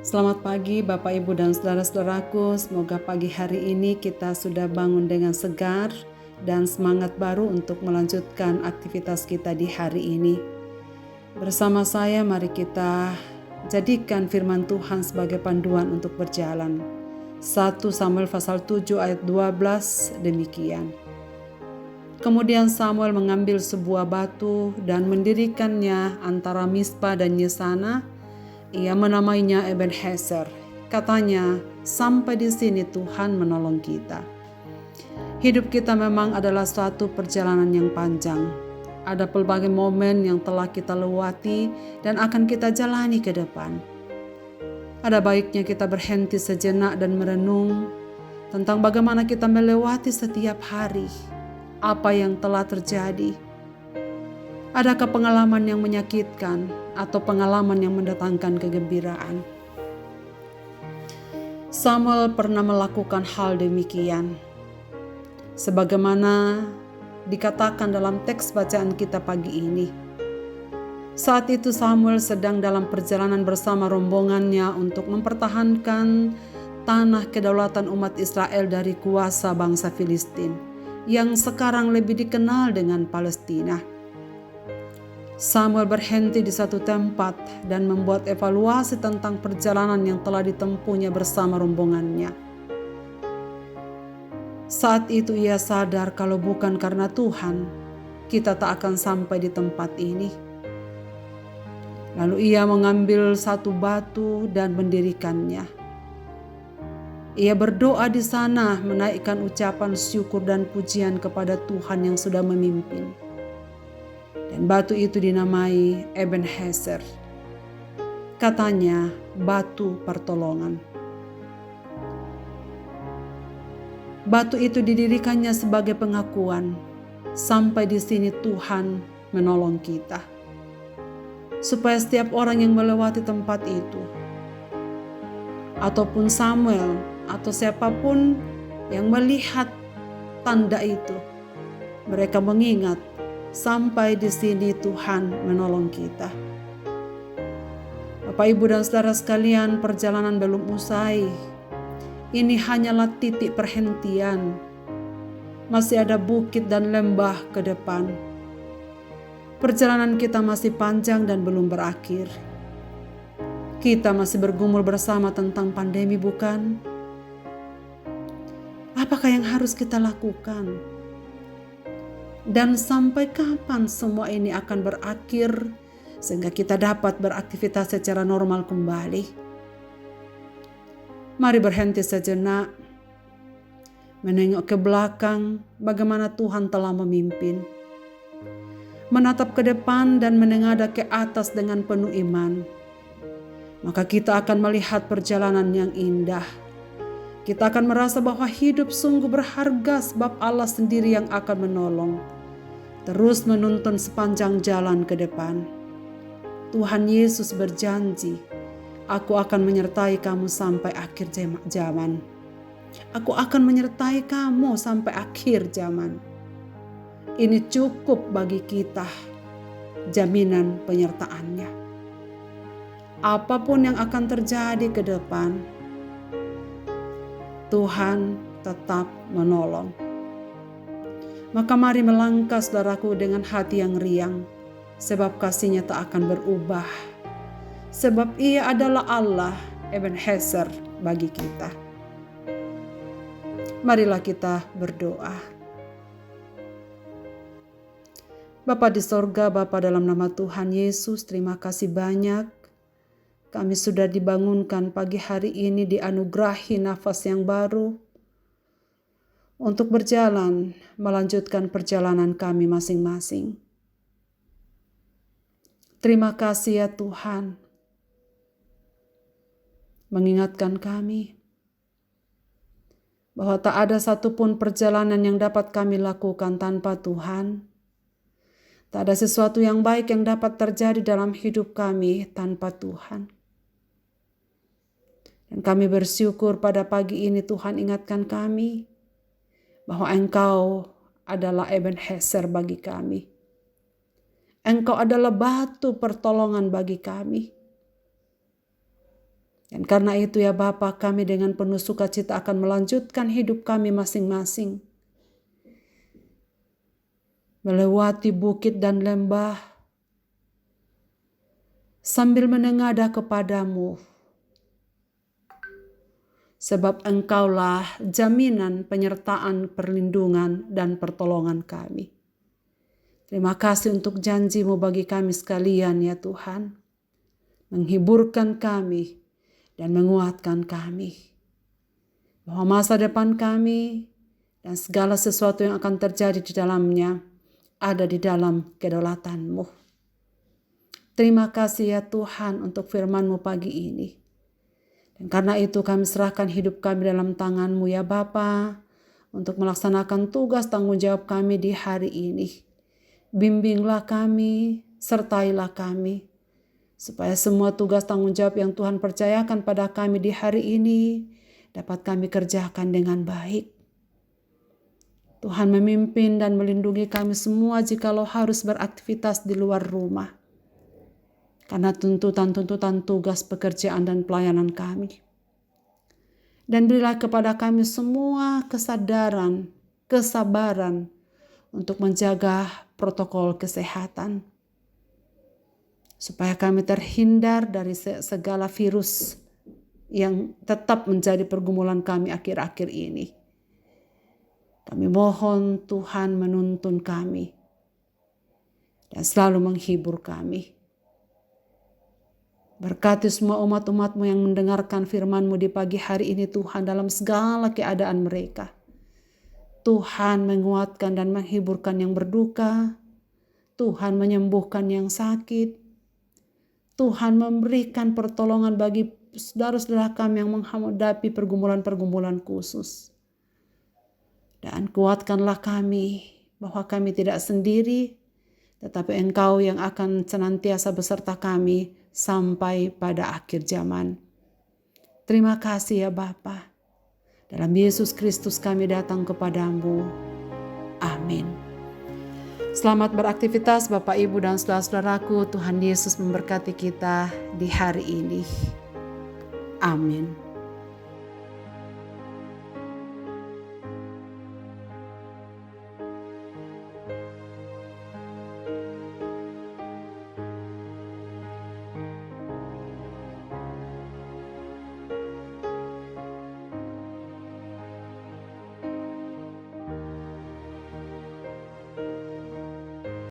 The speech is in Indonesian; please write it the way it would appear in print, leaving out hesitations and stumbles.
Selamat pagi Bapak Ibu dan saudara-saudaraku. Semoga pagi hari ini kita sudah bangun dengan segar dan semangat baru untuk melanjutkan aktivitas kita di hari ini. Bersama saya mari kita jadikan firman Tuhan sebagai panduan untuk berjalan. 1 Samuel pasal 7 ayat 12 demikian. Kemudian Samuel mengambil sebuah batu dan mendirikannya antara Mispa dan Yesana. Ia menamainya Ebenezer. Katanya, sampai di sini Tuhan menolong kita. Hidup kita memang adalah suatu perjalanan yang panjang. Ada pelbagai momen yang telah kita lewati dan akan kita jalani ke depan. Ada baiknya kita berhenti sejenak dan merenung tentang bagaimana kita melewati setiap hari, apa yang telah terjadi. Adakah pengalaman yang menyakitkan atau pengalaman yang mendatangkan kegembiraan? Samuel pernah melakukan hal demikian. Sebagaimana dikatakan dalam teks bacaan kita pagi ini. Saat itu Samuel sedang dalam perjalanan bersama rombongannya untuk mempertahankan tanah kedaulatan umat Israel dari kuasa bangsa Filistin yang sekarang lebih dikenal dengan Palestina. Samuel berhenti di satu tempat dan membuat evaluasi tentang perjalanan yang telah ditempuhnya bersama rombongannya. Saat itu ia sadar kalau bukan karena Tuhan, kita tak akan sampai di tempat ini. Lalu ia mengambil satu batu dan mendirikannya. Ia berdoa di sana menaikkan ucapan syukur dan pujian kepada Tuhan yang sudah memimpin. Dan batu itu dinamai Ebenezer. Katanya, batu pertolongan. Batu itu didirikannya sebagai pengakuan, sampai di sini Tuhan menolong kita. Supaya setiap orang yang melewati tempat itu, ataupun Samuel, atau siapapun yang melihat tanda itu, mereka mengingat, sampai di sini Tuhan menolong kita. Bapak, Ibu, dan saudara sekalian, perjalanan belum usai. Ini hanyalah titik perhentian. Masih ada bukit dan lembah ke depan. Perjalanan kita masih panjang dan belum berakhir. Kita masih bergumul bersama tentang pandemi, bukan? Apakah yang harus kita lakukan? Dan sampai kapan semua ini akan berakhir sehingga kita dapat beraktivitas secara normal kembali? Mari berhenti sejenak, menengok ke belakang bagaimana Tuhan telah memimpin, menatap ke depan dan menengadah ke atas dengan penuh iman. Maka kita akan melihat perjalanan yang indah. Kita akan merasa bahwa hidup sungguh berharga sebab Allah sendiri yang akan menolong. Terus menuntun sepanjang jalan ke depan. Tuhan Yesus berjanji, aku akan menyertai kamu sampai akhir zaman. Aku akan menyertai kamu sampai akhir zaman. Ini cukup bagi kita, jaminan penyertaannya. Apapun yang akan terjadi ke depan, Tuhan tetap menolong. Maka mari melangkah saudaraku dengan hati yang riang, sebab kasih-Nya tak akan berubah. Sebab Ia adalah Allah Ebenezer bagi kita. Marilah kita berdoa. Bapa di sorga, Bapa dalam nama Tuhan Yesus, terima kasih banyak. Kami sudah dibangunkan pagi hari ini, dianugerahi nafas yang baru untuk berjalan, melanjutkan perjalanan kami masing-masing. Terima kasih ya Tuhan, mengingatkan kami bahwa tak ada satupun perjalanan yang dapat kami lakukan tanpa Tuhan. Tak ada sesuatu yang baik yang dapat terjadi dalam hidup kami tanpa Tuhan. Dan kami bersyukur pada pagi ini Tuhan ingatkan kami bahwa Engkau adalah Ebenezer bagi kami. Engkau adalah batu pertolongan bagi kami. Dan karena itu ya Bapa, kami dengan penuh sukacita akan melanjutkan hidup kami masing-masing. Melewati bukit dan lembah, sambil menengadah kepadamu. Sebab Engkaulah jaminan penyertaan, perlindungan, dan pertolongan kami. Terima kasih untuk janji-Mu bagi kami sekalian ya Tuhan. Menghiburkan kami dan menguatkan kami. Bahwa masa depan kami dan segala sesuatu yang akan terjadi di dalamnya ada di dalam kedaulatan-Mu. Terima kasih ya Tuhan untuk firman-Mu pagi ini. Dan karena itu kami serahkan hidup kami dalam tangan-Mu ya Bapa, untuk melaksanakan tugas tanggung jawab kami di hari ini. Bimbinglah kami, sertailah kami, supaya semua tugas tanggung jawab yang Tuhan percayakan pada kami di hari ini dapat kami kerjakan dengan baik. Tuhan memimpin dan melindungi kami semua jikalau harus beraktivitas di luar rumah, karena tuntutan-tuntutan tugas pekerjaan dan pelayanan kami. Dan berilah kepada kami semua kesadaran, kesabaran untuk menjaga protokol kesehatan, supaya kami terhindar dari segala virus yang tetap menjadi pergumulan kami akhir-akhir ini. Kami mohon Tuhan menuntun kami dan selalu menghibur kami. Berkati semua umat-umat-Mu yang mendengarkan firman-Mu di pagi hari ini Tuhan, dalam segala keadaan mereka. Tuhan menguatkan dan menghiburkan yang berduka. Tuhan menyembuhkan yang sakit. Tuhan memberikan pertolongan bagi saudara-saudara kami yang menghadapi pergumulan-pergumulan khusus. Dan kuatkanlah kami bahwa kami tidak sendiri, tetapi Engkau yang akan senantiasa beserta kami sampai pada akhir zaman. Terima kasih ya Bapa. Dalam Yesus Kristus kami datang kepadamu. Amin. Selamat beraktivitas Bapak, Ibu, dan saudara-saudaraku. Tuhan Yesus memberkati kita di hari ini. Amin.